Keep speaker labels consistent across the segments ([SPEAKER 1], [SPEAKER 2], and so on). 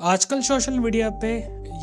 [SPEAKER 1] आजकल social media पे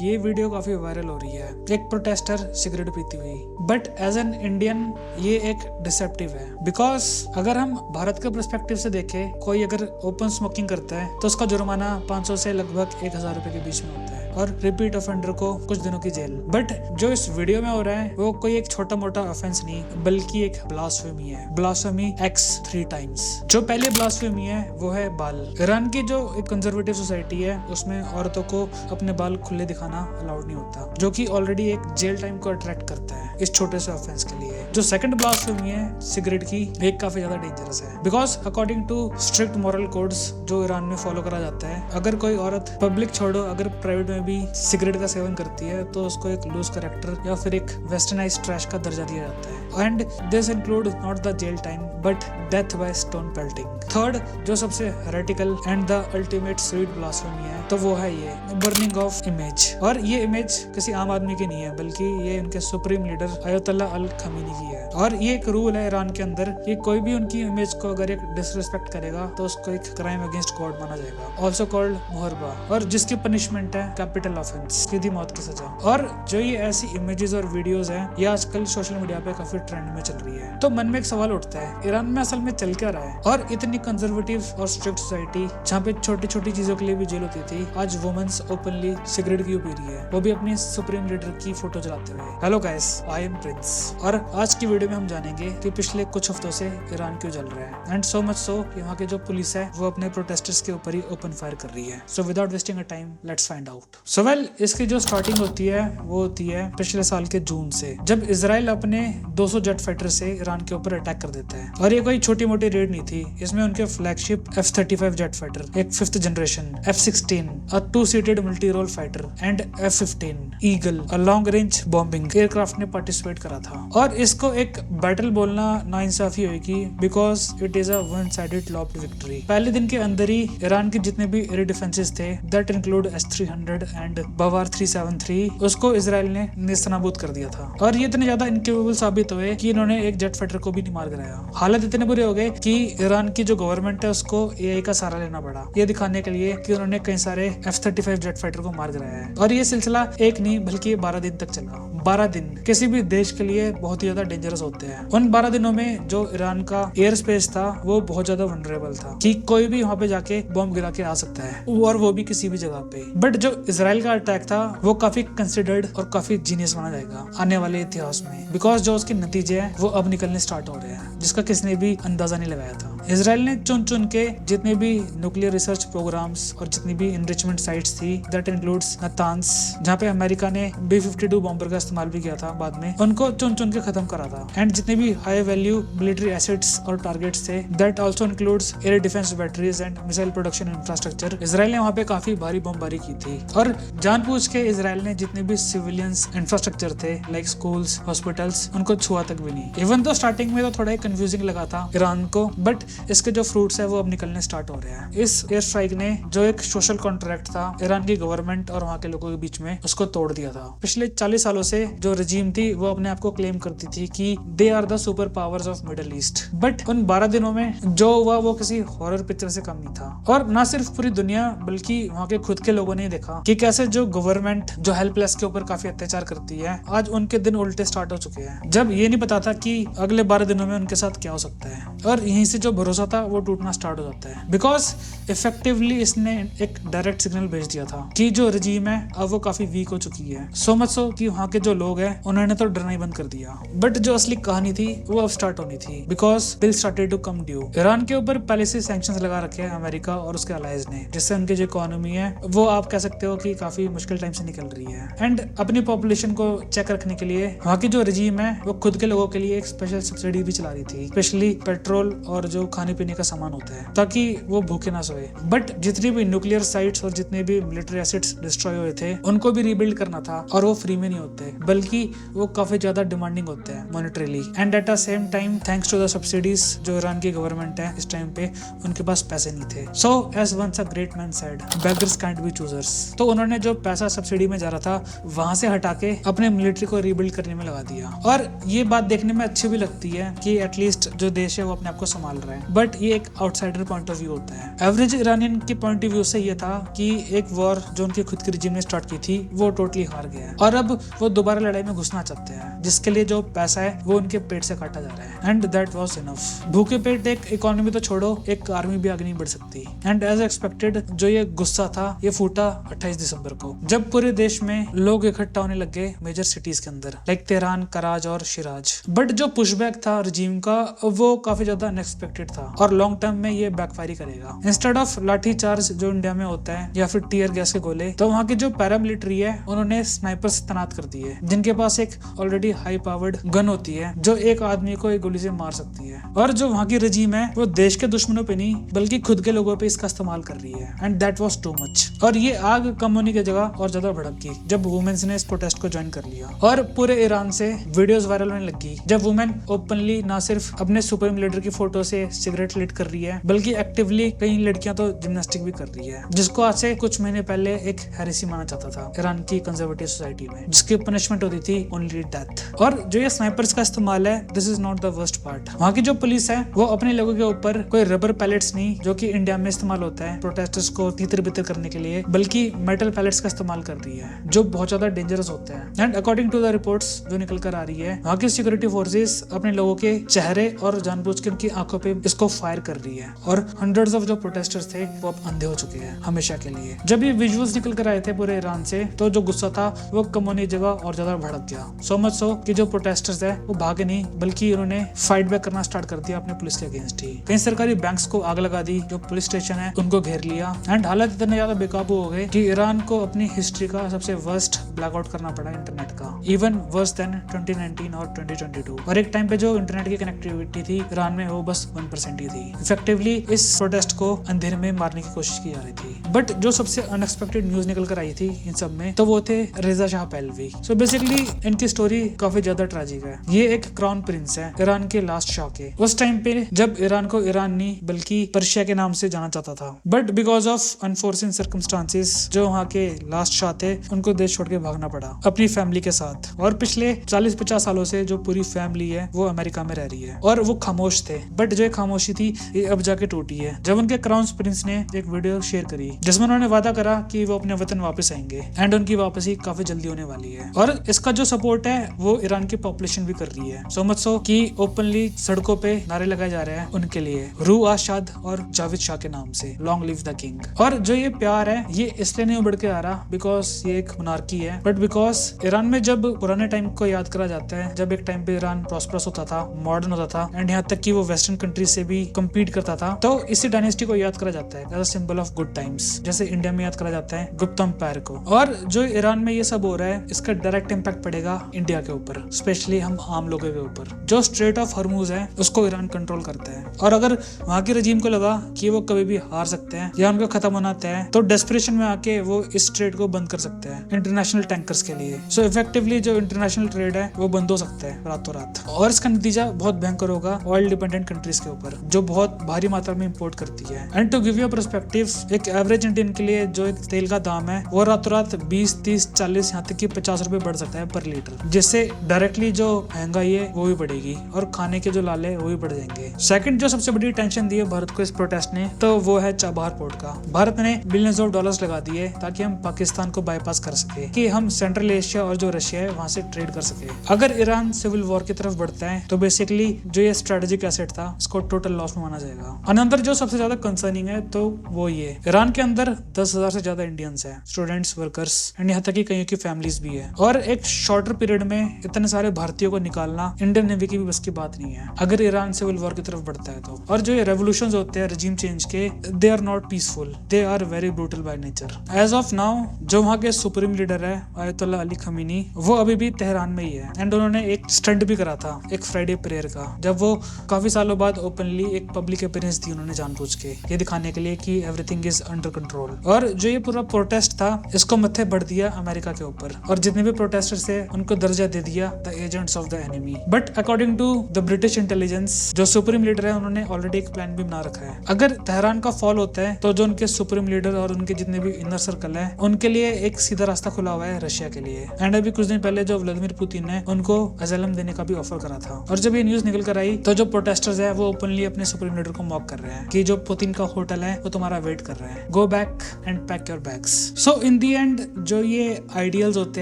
[SPEAKER 1] ये वीडियो काफी वायरल हो रही है। एक प्रोटेस्टर सिगरेट पीती हुई, बट एज एन इंडियन ये एक डिसेप्टिव है। बिकॉज अगर हम भारत के पर्सपेक्टिव से देखें, कोई अगर ओपन स्मोकिंग करता है तो उसका जुर्माना 500 से लगभग 1000 रुपए के बीच में होता है और रिपीट ऑफेंडर को कुछ दिनों की जेल। बट जो इस वीडियो में हो रहा है वो कोई एक छोटा मोटा ऑफेंस नहीं, बल्कि एक ब्लास्फेमी है। Blasphemy x 3 times. जो पहली ब्लास्फेमी है वो है बाल। ईरान की जो एक कंजर्वेटिव सोसाइटी है उसमें औरतों को अपने बाल खुले दिखाना अलाउड नहीं होता, जो कि ऑलरेडी एक जेल टाइम को अट्रैक्ट करता है इस छोटे से ऑफेंस के लिए। जो सेकंड ब्लास्फेमी है सिगरेट की, एक काफी ज्यादा डेंजरस है। Because according to strict moral codes जो ईरान में फॉलो करा जाता है, अगर कोई औरत पब्लिक छोड़ो अगर प्राइवेट में भी सिगरेट का सेवन करती है तो उसको एक लूज कैरेक्टर या फिर एक वेस्टर्नाइज्ड ट्रैश का दर्जा दिया जाता है। And this include not the jail time but death by stone pelting. Third जो सबसे heretical and the ultimate sweet blasphemy है तो वो है ये बर्निंग ऑफ इमेज। और ये इमेज किसी आम आदमी की नहीं है, बल्कि ये उनके सुप्रीम लीडर अयतुल्लाह अल खमीनी की है। और ये एक रूल है ईरान के अंदर कि कोई भी उनकी इमेज को अगर एक डिसरिस्पेक्ट करेगा तो उसको एक क्राइम अगेंस्ट गॉड माना जाएगा, ऑल्सो कॉल्ड मुहरबा, और जिसकी पनिशमेंट है कैपिटल ऑफेंस, सीधी मौत की सजा। और जो ये ऐसी इमेजेस और वीडियोस हैं ये आजकल सोशल मीडिया पे काफी ट्रेंड में चल रही है। तो मन में एक सवाल उठता है, ईरान में असल में चल क्या रहा है? और इतनी कंजर्वेटिव और स्ट्रिक्ट सोसाइटी जहाँ पे छोटी छोटी चीजों के लिए भी जेल होती थी, आज वुमेन्स ओपनली सिगरेट क्यों पी रही है, वो भी अपनी सुप्रीम लीडर की फोटो जलाते हुए। Hello guys, I am Prince, और आज की वीडियो में हम जानेंगे कि पिछले कुछ हफ्तों से ईरान क्यों जल रहा है। एंड सो मच सो कि वहाँ की जो पुलिस है वो अपने प्रोटेस्टर्स के ऊपर ही ओपन फायर कर रही है। So without wasting a time let's find out. So well, इसकी जो स्टार्टिंग होती है वो होती है पिछले साल के जून से, जब इजराइल अपने 200 जेट फाइटर से ईरान के ऊपर अटैक कर देता है। और ये कोई छोटी मोटी रेड नहीं थी, इसमें उनके फ्लैगशिप F-35 जेट फाइटर, एक 5th generation F-16, a 2-seated multi role fighter and F-15 Eagle, a long range bombing aircraft ने पार्टिसिपेट करा था। और इसको एक बैटल बोलना नाइंसाफी होगी, because it is a one sided lopped victory. पहले दिन के अंदर ही ईरान के जितने भी एयर डिफेंसेस थे, that include S-300 and Bavar 373, उसको इजराइल ने नेस्तनाबूद कर दिया था। और ये इतने ज्यादा इनकेपेबल साबित हुए कि इन्होंने एक जेट फाइटर को भी नहीं मार गिराया। हालत इतने बुरे हो गए कि ईरान की जो गवर्नमेंट है उसको AI का सहारा लेना पड़ा, ये दिखाने के लिए कि उन्होंने कई सारे F-35 जेट फाइटर को मार गिराया है। और ये सिलसिला एक नहीं बल्कि 12 दिन तक चला। 12 दिन किसी भी देश के लिए बहुत ही ज्यादा डेंजरस होते हैं। उन 12 दिनों में जो ईरान का एयर स्पेस था वो बहुत ज्यादा वनरेबल था कि कोई भी वहां पे जाके बॉम्ब गिरा के आ सकता है, और वो भी किसी भी जगह पे। बट जो इजराइल का अटैक था वो काफी कंसिडर्ड और काफी जीनियस माना जाएगा आने वाले इतिहास में, बिकॉज जो उसके नतीजे हैं वो अब निकलने स्टार्ट हो रहे हैं, जिसका किसी ने भी अंदाजा नहीं लगाया था। इजराइल ने चुन चुन के जितने भी न्यूक्लियर रिसर्च प्रोग्राम्स और जितनी भी एनरिचमेंट साइट्स थी, दैट इंक्लूड्स नातान्स, जहाँ पे अमेरिका ने B-52 बॉम्बर का इस्तेमाल भी किया था बाद में, उनको चुन चुन के खत्म करा था। एंड जितने भी हाई वैल्यू मिलिट्री एसेट्स और टारगेट्स थे, that also includes air defence batteries and missile production infrastructure. Israel ने वहाँ पे काफी भारी बमबारी की थी, और जानबूझ के इजराइल ने जितने भी सिविलियंस इंफ्रास्ट्रक्चर थे लाइक स्कूल्स, हॉस्पिटल्स, उनको छुआ तक भी नहीं। इवन तो स्टार्टिंग में तो थोड़ा कंफ्यूजिंग लगा था ईरान को, बट इसके जो फ्रूट्स है वो अब निकलने स्टार्ट हो रहे हैं। इस एयर स्ट्राइक ने जो एक सोशल कॉन्ट्रैक्ट था ईरान की गवर्नमेंट और वहाँ के लोगों के बीच में, उसको तोड़ दिया था। पिछले 40 सालों से जो रजीम थी वो अपने आप को क्लेम करती थी कि they are the super powers of middle east, but उन 12 दिनों में जो हुआ वो किसी हॉरर पिक्चर से कम नहीं था। और ना सिर्फ पूरी दुनिया बल्कि वहाँ के खुद के लोगों ने देखा कि कैसे जो गवर्नमेंट जो हेल्पलेस के ऊपर काफी अत्याचार करती है, आज उनके दिन उल्टे स्टार्ट हो चुके हैं, जब ये नहीं पता था कि अगले 12 दिनों में उनके साथ क्या हो सकता है। और यहीं से जो भरोसा था वो टूटना स्टार्ट हो जाता है, बिकॉज इफेक्टिवली इसने एक डायरेक्ट सिग्नल भेज दिया था कि जो रजीम है अब वो काफी वीक हो चुकी है। सो मच सो कि वहाँ के जो लोग हैं उन्होंने तो डरना ही बंद कर दिया। बट जो असली कहानी थी वो अब स्टार्ट होनी थी, because bill started to come due. Iran के ऊपर पहले से सैंक्शंस लगा रखे हैं अमेरिका और उसके अलाइज ने, जिससे उनकी जो इकोनॉमी है वो आप कह सकते हो कि काफी मुश्किल टाइम से निकल रही है। एंड अपनी पॉपुलेशन को चेक रखने के लिए वहाँ की जो रजीम है वो खुद के लोगों के लिए एक स्पेशल सब्सिडी भी चला रही थी, स्पेशली पेट्रोल और जो खाने पीने का सामान होता है, ताकि वो भूखे ना सोए। बट जितनी भी न्यूक्लियर साइट्स और जितने भी मिलिट्री एसेट्स डिस्ट्रॉय हुए थे उनको भी रीबिल्ड करना था, और वो फ्री में नहीं होते, बल्कि वो काफी ज्यादा डिमांडिंग होते हैं monetarily and at the same time thanks to the subsidies जो ईरान की गवर्नमेंट है इस टाइम पे उनके पास पैसे नहीं थे। So as once a great man said, beggars can't be choosers. तो उन्होंने जो पैसा सब्सिडी में जा रहा था वहां से हटा के अपने मिलिट्री को रीबिल्ड करने में लगा दिया। और ये बात देखने में अच्छी भी लगती है कि एटलीस्ट जो देश है वो अपने आप को संभाल रहा है, बट ये एक आउटसाइडर पॉइंट ऑफ व्यू होता है। एवरेज ईरानियन की पॉइंट ऑफ व्यू से ये था कि एक वॉर जो उनकी खुद की रिजीम ने स्टार्ट की थी वो टोटली हार गया है और अब वो दोबारा लड़ाई में घुसना चाहते हैं, जिसके लिए जो पैसा है वो उनके पेट से काटा जा रहा है एंड दैट वाज इनफ। भूखे पेट एक इकोनॉमी तो छोड़ो, एक आर्मी भी आगे नहीं बढ़ सकती। एंड एज एक्सपेक्टेड जो ये गुस्सा था ये फूटा 28 दिसंबर को, जब पूरे देश में लोग इकट्ठा होने लग गए मेजर सिटीज के अंदर लाइक तेहरान, कराज और शिराज। बट जो पुशबैक था रजीम का वो काफी ज्यादा अनएक्सपेक्टेड था और लॉन्ग टर्म में ये बैकफायर करेगा। इंस्टेड ऑफ लाठी चार्ज जो इंडिया में होता है या फिर टीयर गैस के गोले, तो वहाँ की जो पैरामिलिट्री है उन्होंने स्नाइपर्स तैनात कर दिए जिनके पास एक ऑलरेडी हाई पावर्ड गन होती है जो एक आदमी को एक गोली से मार सकती है। और जो वहाँ की रजीम है वो देश के दुश्मनों पे नहीं बल्कि खुद के लोगों पे इसका इस्तेमाल कर रही है and that was too much. और ये आग कम होने की जगह और ज्यादा भड़क गई जब वुमेन्स ने इस प्रोटेस्ट को ज्वाइन कर लिया और पूरे ईरान से वीडियोस वायरल होने लगी जब वुमेन ओपनली ना सिर्फ अपने सुप्रीम लीडर की फोटो से सिगरेट लिट कर रही है बल्कि एक्टिवली कई लड़कियां तो जिम्नास्टिक भी कर रही है, जिसको आज से कुछ महीने पहले एक हेरेसी माना जाता था ईरान की कंजर्वेटिव सोसाइटी में, जिसकी पनिशमेंट होती थी ओनली डेथ। और जो ये स्नाइपर्स का इस्तेमाल है this is not the worst part. वहाँ की जो पुलिस है वो अपने लोगों के ऊपर कोई रबर पैलेट्स नहीं जो कि इंडिया में इस्तेमाल होता है प्रोटेस्टर्स को तितर बितर करने के लिए, बल्कि मेटल पैलेट्स का इस्तेमाल कर रही है जो बहुत ज्यादा डेंजरस होते हैं। And according to the reports जो निकल कर आ रही है वहाँ की सिक्योरिटी फोर्सेस अपने लोगों के चेहरे और जानबूझ के उनकी आंखों पे इसको फायर कर रही है और हंड्रेड्स ऑफ जो प्रोटेस्टर्स थे वो अब अंधे हो चुके हैं हमेशा के लिए। जब ये विजुअल्स निकल कर आए थे पूरे ईरान से तो जो गुस्सा था वो कम होने की जगह और ज्यादा भड़क गया, सो मच सो कि जो प्रोटेस्टर्स है वो भागे नहीं बल्कि उन्होंने फाइट बैक करना स्टार्ट कर दिया अपने पुलिस के अगेंस्ट ही। कई सरकारी बैंक्स को आग लगा दी, जो पुलिस स्टेशन है उनको घेर लिया एंड हालत इतने ज्यादा बेकाबू हो गए कि ईरान को अपनी हिस्ट्री का सबसे वर्स्ट ब्लैकआउट करना पड़ा इंटरनेट का, इवन वर्स देन 2019 और 2022। और एक टाइम पे जो इंटरनेट की कनेक्टिविटी थी ईरान में वो बस 1% ही थी। इफेक्टिवली इस प्रोटेस्ट को अंधेरे में मारने की कोशिश की जा रही थी। बट जो सबसे अनएक्सपेक्टेड न्यूज निकल कर आई थी इन सब में तो वो थे रेजा शाह पहलवी। सो बेसिकली इनकी स्टोरी काफी ज्यादा ट्रेजिक है। ये एक क्राउन प्रिंस है ईरान के लास्ट शाह के, उस टाइम पे जब ईरान को ईरान नहीं बल्कि पर्शिया के नाम से जाना जाता था। But because of unforeseen circumstances जो वहाँ के लास्ट शाह थे उनको देश छोड़ के भागना पड़ा अपनी फैमिली के साथ। और पिछले 40-50 सालों से जो पूरी फैमिली है वो अमेरिका में रह रही है और वो खामोश थे। बट जो खामोशी थी ये अब जाके टूटी है जब उनके क्राउन प्रिंस ने एक वीडियो शेयर करी जिसमें उन्होंने वादा करा कि वो अपने वतन वापस आएंगे एंड उनकी वापसी काफी जल्दी होने वाली है। और इसका जो सपोर्ट है वो ईरान की पॉपुलेशन भी कर रही है, सो मच सो कि ओपनली सड़कों पे नारे लगाए जा रहे हैं उनके लिए, रू आशाद और जावेद शाह के नाम से, लॉन्ग लिव द किंग। और जो ये प्यार है ये इसलिए नहीं उभर के आ रहा बिकॉज ये एक मोनार्की है, बट बिकॉज ईरान में जब पुराने टाइम को याद करा जाता है जब एक टाइम पे ईरान प्रॉस्परस होता था, मॉडर्न होता था एंड यहाँ तक कि वो वेस्टर्न कंट्री से भी कम्पीट करता था, तो इसी डायनेस्टी को याद करा जाता है as a symbol of good times, जैसे इंडिया में याद करा जाता है गुप्ता एम्पायर को। और जो ईरान में ये सब हो रहा है इसका डायरेक्ट इम्पैक्ट पड़ेगा इंडिया के ऊपर, स्पेशली हम आम लोगों के ऊपर। जो स्ट्रेट ऑफ हॉर्मुज है उसको ईरान कंट्रोल करता है और अगर वहाँ के रजीम को लगा कि वो कभी भी हार सकते हैं या उनका खत्म होना तय है तो डेस्परेशन में आके वो इस ट्रेड को बंद कर सकते हैं इंटरनेशनल टैंकर्स के लिए। सो इफेक्टिवली जो इंटरनेशनल ट्रेड है वो बंद हो सकता है रातों रात और इसका नतीजा बहुत भयंकर होगा ऑयल डिपेंडेंट कंट्रीज के ऊपर जो बहुत भारी मात्रा में इंपोर्ट करती है। And to give you perspective, एक एवरेज इंडियन के लिए जो एक तेल का दाम है वो रातों रात 20, 30, 40 यहाँ तक कि 50 रुपए बढ़ सकता है पर लीटर, जिससे डायरेक्टली जो महंगाई है वो भी बढ़ेगी और खाने के जो लाले है वो भी बढ़ जाएंगे। सेकंड जो सबसे बड़ी टेंशन दी है भारत को इस प्रोटेस्ट ने तो वो है चाबहार पोर्ट का। भारत ने बिलियंस ऑफ डॉलर्स लगा दिए ताकि हम पाकिस्तान को बाईपास कर सके, कि हम सेंट्रल एशिया और जो रशिया है वहां से ट्रेड कर सके। अगर ईरान सिविल वॉर की तरफ बढ़ता है तो बेसिकली जो ये स्ट्रेटेजिक एसेट था इसको टोटल लॉस में माना जाएगा। अनदर जो सबसे ज्यादा कंसर्निंग है तो वो ये ईरान के अंदर 10,000 से ज्यादा इंडियंस हैं, स्टूडेंट्स, वर्कर्स एंड यहाँ तक कि कईयों की फैमिलीज भी है। और एक शॉर्टर पीरियड में इतने सारे भारतीयों को निकालना इंडियन नेवी की भी बस की बात नहीं है अगर ईरान सिविल वॉर की तरफ बढ़ता है तो। और जो ये रेवोल्यूशंस होते हैं रेजिम चेंज के, they are not peaceful, they are very brutal by nature. As of now जो वहाँ के सुप्रीम लीडर है आयतुल्लाह अली खमीनी वो अभी भी तेहरान में ही है एंड उन्होंने एक स्टंट भी करा था एक फ्राइडे प्रेयर का, जब वो काफी सालों बाद ओपनली एक पब्लिक अपीयरेंस दी उन्होंने जानबूझ के ये दिखाने के लिए कि एवरीथिंग इज अंडर कंट्रोल। और जो ये पूरा प्रोटेस्ट था इसको मत्थे बढ़ दिया अमेरिका के ऊपर और जितने भी प्रोटेस्टर से उनको दर्जा दे दिया the agents of the enemy. But according to the British intelligence, जो सुप्रीम लीडर है उन्होंने ऑलरेडी एक प्लान भी बना रखा है। अगर तेहरान का फॉल होता है तो जो उनके सुप्रीम लीडर और उनके जितने भी इनर सर्कल है उनके लिए एक सीधा रास्ता खुला हुआ है रशिया के लिए। एंड अभी कुछ दिन पहले जो व्लादिमीर पुतिन ने उनको अजालम देने का भी ऑफर करा था। और जब ये न्यूज निकल कर आई तो जो प्रोटेस्टर्स है वो ओपनली अपने सुप्रीम लीडर को मॉक कर रहे हैं कि जो पुतिन का होटल है वो तुम्हारा वेट कर रहा है, go back and pack your bags. So in the and जो ये आइडियल्स होते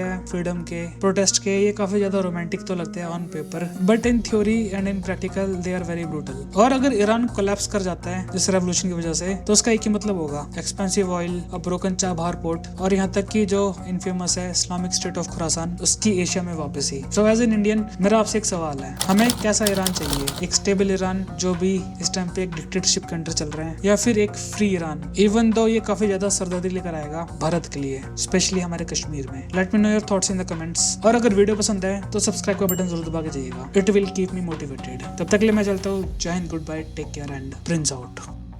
[SPEAKER 1] हैं फ्रीडम के, प्रोटेस्ट के, ये काफी ज्यादा रोमांटिक तो लगते हैं on paper, but in theory and in practical they are very brutal. और अगर ईरान कोलैप्स कर जाता है इस रेवोल्यूशन की वजह से तो उसका एक ही मतलब होगा, expensive oil, a broken Chabahar port और यहाँ तक कि जो इनफेमस है इस्लामिक स्टेट ऑफ खुरासान, उसकी एशिया में वापसी। सो एज एन इंडियन मेरा आपसे एक सवाल है, हमें कैसा ईरान चाहिए? एक स्टेबल ईरान जो भी इस टाइम पे एक डिक्टेटरशिप के अंडर चल रहे हैं, या फिर एक फ्री ईरान, इवन दो ये काफी ज्यादा सरदर्दी लेकर आएगा भारत के लिए, स्पेशली हमारे कश्मीर में? Let me know your thoughts in the comments. और अगर वीडियो पसंद है तो सब्सक्राइब का बटन जरूर दबा के जाइएगा, it will keep me motivated. तब तक के लिए मैं चलता हूँ। जय हिंद, good bye, take care and prince out.